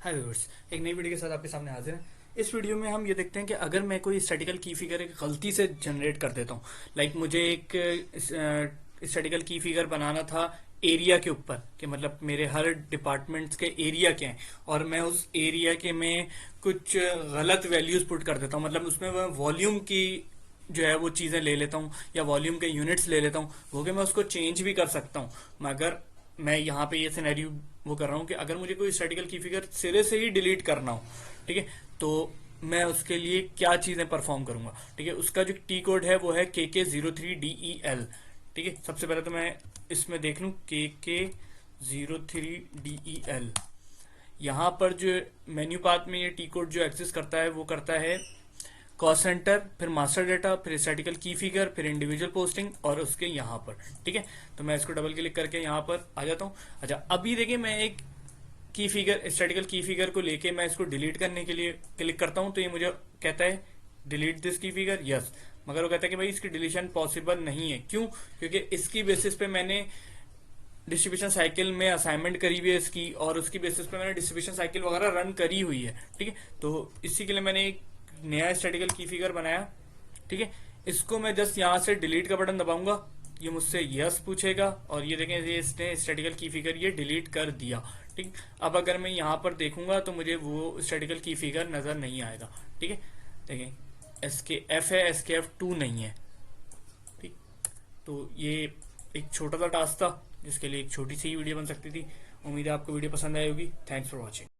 हाय viewers, एक नई video के साथ आपके सामने हाजिर हैं। इस वीडियो में हम ये देखते हैं कि अगर मैं कोई स्टैटिकल की फिगर एक गलती से जनरेट कर देता हूँ। लाइक मुझे एक स्टैटिकल की फिगर बनाना था एरिया के ऊपर, कि मतलब मेरे हर डिपार्टमेंट्स के एरिया क्या हैं, और मैं उस एरिया के में कुछ गलत वैल्यूज पुट कर देता हूँ। मतलब उसमें मैं वॉल्यूम की जो है वो चीज़ें ले लेता हूँ या वॉल्यूम के यूनिट्स ले लेता हूँ, वो कि मैं उसको चेंज भी कर सकता हूँ। मगर मैं यहाँ पे ये सिनेरियो वो कर रहा हूँ कि अगर मुझे कोई स्टैटिकल की फिगर सिरे से ही डिलीट करना हो, ठीक है, तो मैं उसके लिए क्या चीज़ें परफॉर्म करूंगा। ठीक है, उसका जो टी कोड है वो है KK03DEL। ठीक है, सबसे पहले तो मैं इसमें देख लूँ KK03DEL। यहाँ पर जो मेन्यू पाथ में ये टी कोड जो एक्सेस करता है वो करता है कॉस्ट सेंटर, फिर मास्टर डेटा, फिर स्टैटिकल की फिगर, फिर इंडिविजुअल पोस्टिंग और उसके यहाँ पर। ठीक है, तो मैं इसको डबल क्लिक करके यहाँ पर आ जाता हूँ। अच्छा, अभी देखिए मैं एक की फिगर स्टैटिकल की फिगर को लेके मैं इसको डिलीट करने के लिए क्लिक करता हूँ, तो ये मुझे कहता है डिलीट दिस की फिगर, यस। मगर वो कहता है कि भाई इसकी डिलीशन पॉसिबल नहीं है। क्यों? क्योंकि इसकी बेसिस पे मैंने डिस्ट्रीब्यूशन साइकिल में असाइनमेंट करी हुई है इसकी, और उसकी बेसिस पे मैंने डिस्ट्रीब्यूशन साइकिल वगैरह रन करी हुई है। ठीक है, तो इसी के लिए मैंने एक नया स्टैटिकल की फिगर बनाया। ठीक है, इसको मैं जस्ट यहाँ से डिलीट का बटन दबाऊंगा, ये मुझसे यस पूछेगा, और ये देखें ये इसने स्टैटिकल की फिगर ये डिलीट कर दिया। ठीक, अब अगर मैं यहाँ पर देखूंगा तो मुझे वो स्टैटिकल की फिगर नजर नहीं आएगा। ठीक है, देखें SKF है, SKF2 नहीं है। ठीक, तो ये एक छोटा सा टास्क था जिसके लिए एक छोटी सी वीडियो बन सकती थी। उम्मीद है आपको वीडियो पसंद आई होगी। Thanks for watching.